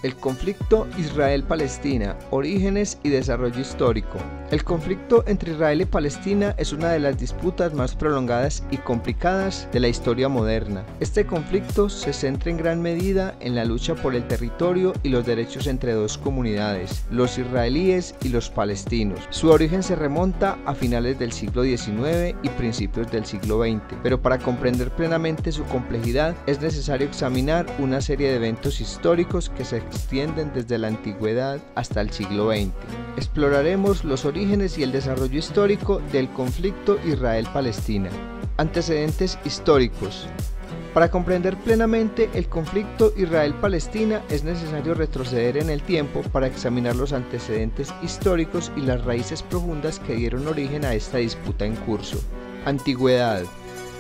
El conflicto Israel-Palestina, orígenes y desarrollo histórico. El conflicto entre Israel y Palestina es una de las disputas más prolongadas y complicadas de la historia moderna. Este conflicto se centra en gran medida en la lucha por el territorio y los derechos entre dos comunidades, los israelíes y los palestinos. Su origen se remonta a finales del siglo XIX y principios del siglo XX, pero para comprender plenamente su complejidad es necesario examinar una serie de eventos históricos que se extienden desde la antigüedad hasta el siglo XX. Exploraremos los orígenes y el desarrollo histórico del conflicto Israel-Palestina. Antecedentes históricos. Para comprender plenamente el conflicto Israel-Palestina es necesario retroceder en el tiempo para examinar los antecedentes históricos y las raíces profundas que dieron origen a esta disputa en curso. Antigüedad.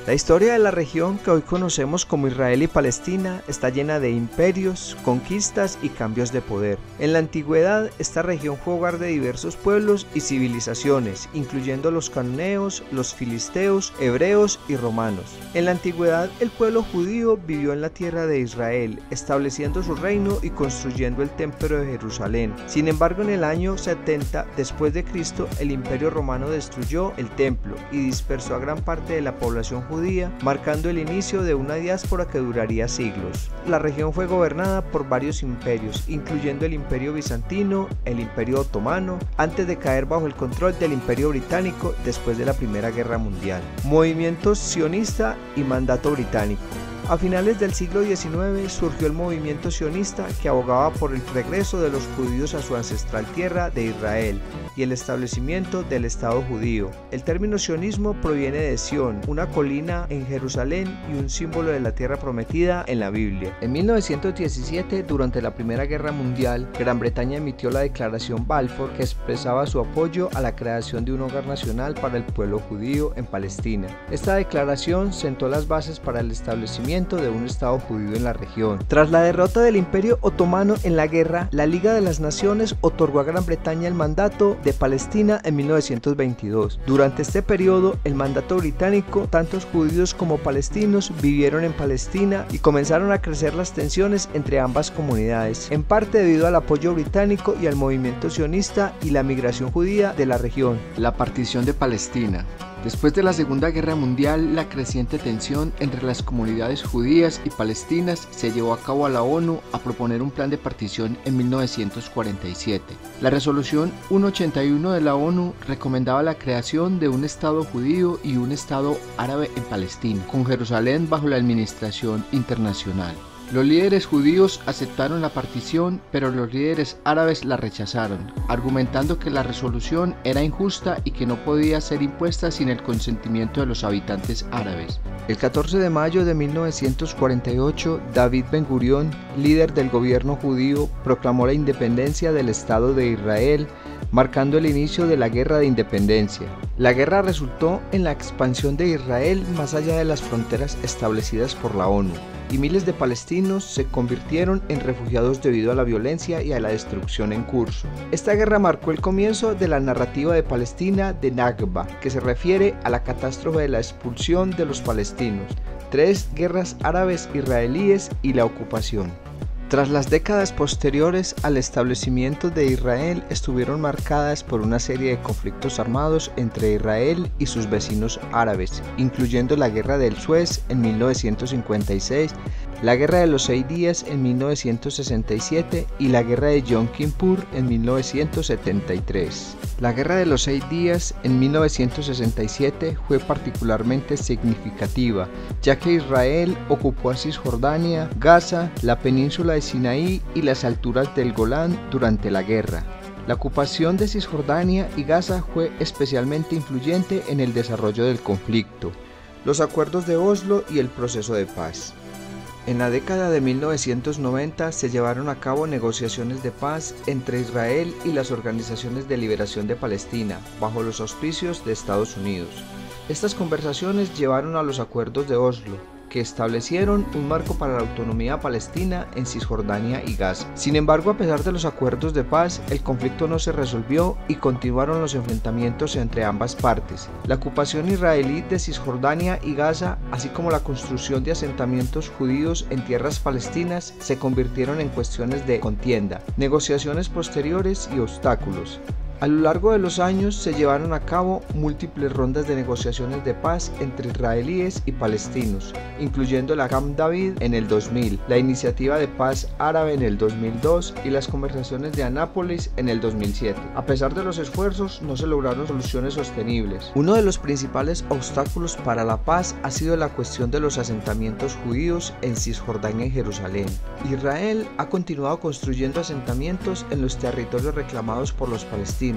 La historia de la región que hoy conocemos como Israel y Palestina está llena de imperios, conquistas y cambios de poder. En la antigüedad, esta región fue hogar de diversos pueblos y civilizaciones, incluyendo los cananeos, los filisteos, hebreos y romanos. En la antigüedad, el pueblo judío vivió en la tierra de Israel, estableciendo su reino y construyendo el templo de Jerusalén. Sin embargo, en el año 70 después de Cristo, el imperio romano destruyó el templo y dispersó a gran parte de la población judía, marcando el inicio de una diáspora que duraría siglos. La región fue gobernada por varios imperios, incluyendo el Imperio Bizantino, el Imperio Otomano, antes de caer bajo el control del Imperio Británico después de la Primera Guerra Mundial. Movimiento sionista y mandato británico. A finales del siglo XIX surgió el movimiento sionista que abogaba por el regreso de los judíos a su ancestral tierra de Israel y el establecimiento del Estado judío. El término sionismo proviene de Sión, una colina en Jerusalén y un símbolo de la tierra prometida en la Biblia. En 1917, durante la Primera Guerra Mundial, Gran Bretaña emitió la Declaración Balfour que expresaba su apoyo a la creación de un hogar nacional para el pueblo judío en Palestina. Esta declaración sentó las bases para el establecimiento de un Estado judío en la región. Tras la derrota del Imperio Otomano en la guerra, la Liga de las Naciones otorgó a Gran Bretaña el mandato de Palestina en 1922. Durante este periodo, el mandato británico, tantos judíos como palestinos vivieron en Palestina y comenzaron a crecer las tensiones entre ambas comunidades, en parte debido al apoyo británico y al movimiento sionista y la migración judía de la región. La partición de Palestina. Después de la Segunda Guerra Mundial, la creciente tensión entre las comunidades judías y palestinas se llevó a cabo a la ONU a proponer un plan de partición en 1947. La resolución 181 de la ONU recomendaba la creación de un Estado judío y un Estado árabe en Palestina, con Jerusalén bajo la administración internacional. Los líderes judíos aceptaron la partición, pero los líderes árabes la rechazaron, argumentando que la resolución era injusta y que no podía ser impuesta sin el consentimiento de los habitantes árabes. El 14 de mayo de 1948, David Ben-Gurión, líder del gobierno judío, proclamó la independencia del Estado de Israel, marcando el inicio de la Guerra de Independencia. La guerra resultó en la expansión de Israel más allá de las fronteras establecidas por la ONU, y miles de palestinos se convirtieron en refugiados debido a la violencia y a la destrucción en curso. Esta guerra marcó el comienzo de la narrativa de Palestina de Nakba, que se refiere a la catástrofe de la expulsión de los palestinos, 3 guerras árabes israelíes y la ocupación. Tras las décadas posteriores al establecimiento de Israel estuvieron marcadas por una serie de conflictos armados entre Israel y sus vecinos árabes, incluyendo la Guerra del Suez en 1956, la Guerra de los 6 días en 1967 y la Guerra de Yom Kippur en 1973. La Guerra de los 6 días en 1967 fue particularmente significativa, ya que Israel ocupó a Cisjordania, Gaza, la península de Sinaí y las alturas del Golán durante la guerra. La ocupación de Cisjordania y Gaza fue especialmente influyente en el desarrollo del conflicto, los acuerdos de Oslo y el proceso de paz. En la década de 1990 se llevaron a cabo negociaciones de paz entre Israel y las organizaciones de liberación de Palestina, bajo los auspicios de Estados Unidos. Estas conversaciones llevaron a los acuerdos de Oslo, que establecieron un marco para la autonomía palestina en Cisjordania y Gaza. Sin embargo, a pesar de los acuerdos de paz, el conflicto no se resolvió y continuaron los enfrentamientos entre ambas partes. La ocupación israelí de Cisjordania y Gaza, así como la construcción de asentamientos judíos en tierras palestinas, se convirtieron en cuestiones de contienda, negociaciones posteriores y obstáculos. A lo largo de los años se llevaron a cabo múltiples rondas de negociaciones de paz entre israelíes y palestinos, incluyendo la Camp David en el 2000, la Iniciativa de Paz Árabe en el 2002 y las conversaciones de Anápolis en el 2007. A pesar de los esfuerzos, no se lograron soluciones sostenibles. Uno de los principales obstáculos para la paz ha sido la cuestión de los asentamientos judíos en Cisjordania y Jerusalén. Israel ha continuado construyendo asentamientos en los territorios reclamados por los palestinos,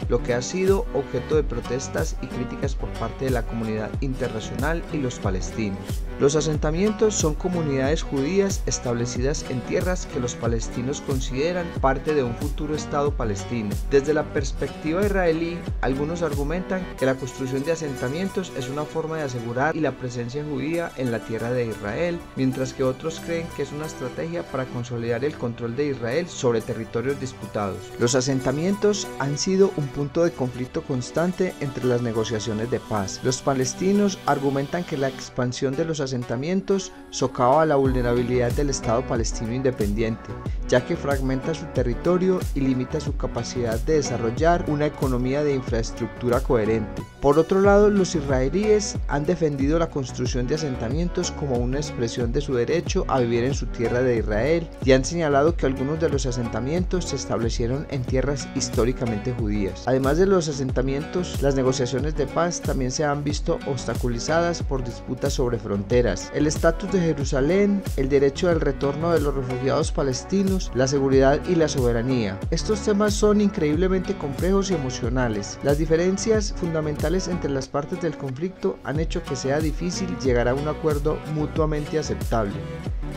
lo que ha sido objeto de protestas y críticas por parte de la comunidad internacional y los palestinos. Los asentamientos son comunidades judías establecidas en tierras que los palestinos consideran parte de un futuro Estado palestino. Desde la perspectiva israelí, algunos argumentan que la construcción de asentamientos es una forma de asegurar la presencia judía en la tierra de Israel, mientras que otros creen que es una estrategia para consolidar el control de Israel sobre territorios disputados. Los asentamientos han sido un punto de conflicto constante entre las negociaciones de paz. Los palestinos argumentan que la expansión de los asentamientos socava la vulnerabilidad del Estado palestino independiente, ya que fragmenta su territorio y limita su capacidad de desarrollar una economía de infraestructura coherente. Por otro lado, los israelíes han defendido la construcción de asentamientos como una expresión de su derecho a vivir en su tierra de Israel y han señalado que algunos de los asentamientos se establecieron en tierras históricamente judías. Además de los asentamientos, las negociaciones de paz también se han visto obstaculizadas por disputas sobre fronteras, el estatus de Jerusalén, el derecho al retorno de los refugiados palestinos, la seguridad y la soberanía. Estos temas son increíblemente complejos y emocionales. Las diferencias fundamentales entre las partes del conflicto han hecho que sea difícil llegar a un acuerdo mutuamente aceptable.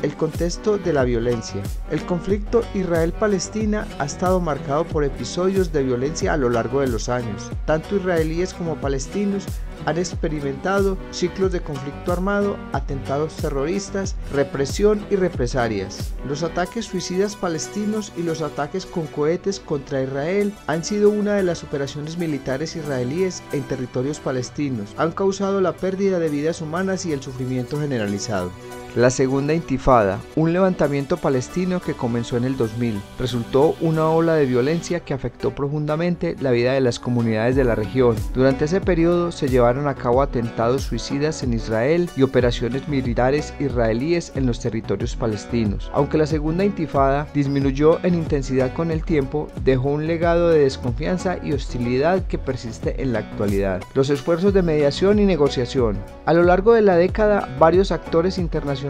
El contexto de la violencia. El conflicto Israel-Palestina ha estado marcado por episodios de violencia a lo largo de los años. Tanto israelíes como palestinos han experimentado ciclos de conflicto armado, atentados terroristas, represión y represalias. Los ataques suicidas palestinos y los ataques con cohetes contra Israel han sido una de las operaciones militares israelíes en territorios palestinos. Han causado la pérdida de vidas humanas y el sufrimiento generalizado. La Segunda Intifada, un levantamiento palestino que comenzó en el 2000, resultó una ola de violencia que afectó profundamente la vida de las comunidades de la región. Durante ese periodo se llevaron a cabo atentados suicidas en Israel y operaciones militares israelíes en los territorios palestinos. Aunque la Segunda Intifada disminuyó en intensidad con el tiempo, dejó un legado de desconfianza y hostilidad que persiste en la actualidad. Los esfuerzos de mediación y negociación. A lo largo de la década, varios actores internacionales,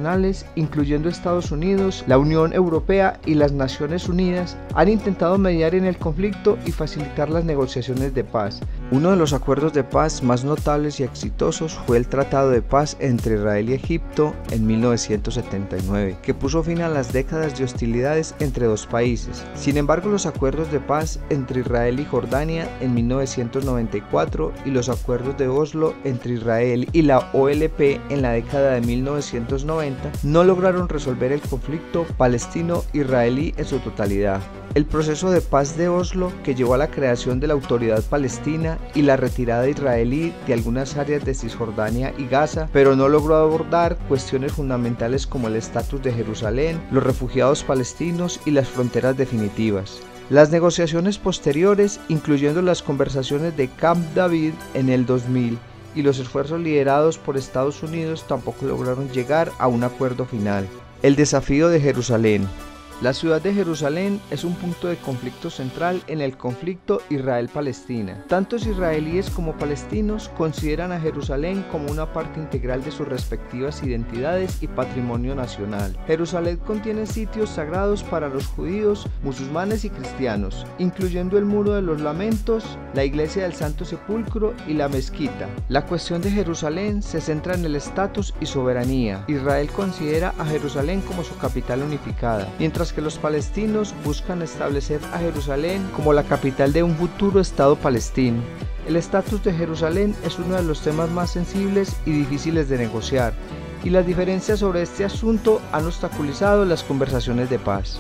incluyendo Estados Unidos, la Unión Europea y las Naciones Unidas, han intentado mediar en el conflicto y facilitar las negociaciones de paz. Uno de los acuerdos de paz más notables y exitosos fue el Tratado de Paz entre Israel y Egipto en 1979, que puso fin a las décadas de hostilidades entre dos países. Sin embargo, los acuerdos de paz entre Israel y Jordania en 1994 y los acuerdos de Oslo entre Israel y la OLP en la década de 1990 no lograron resolver el conflicto palestino-israelí en su totalidad. El proceso de paz de Oslo, que llevó a la creación de la Autoridad Palestina y la retirada israelí de algunas áreas de Cisjordania y Gaza, pero no logró abordar cuestiones fundamentales como el estatus de Jerusalén, los refugiados palestinos y las fronteras definitivas. Las negociaciones posteriores, incluyendo las conversaciones de Camp David en el 2000, y los esfuerzos liderados por Estados Unidos tampoco lograron llegar a un acuerdo final. El desafío de Jerusalén. La ciudad de Jerusalén es un punto de conflicto central en el conflicto Israel-Palestina. Tantos israelíes como palestinos consideran a Jerusalén como una parte integral de sus respectivas identidades y patrimonio nacional. Jerusalén contiene sitios sagrados para los judíos, musulmanes y cristianos, incluyendo el Muro de los Lamentos, la Iglesia del Santo Sepulcro y la mezquita. La cuestión de Jerusalén se centra en el estatus y soberanía. Israel considera a Jerusalén como su capital unificada, mientras que los palestinos buscan establecer a Jerusalén como la capital de un futuro Estado palestino. El estatus de Jerusalén es uno de los temas más sensibles y difíciles de negociar. y las diferencias sobre este asunto han obstaculizado las conversaciones de paz.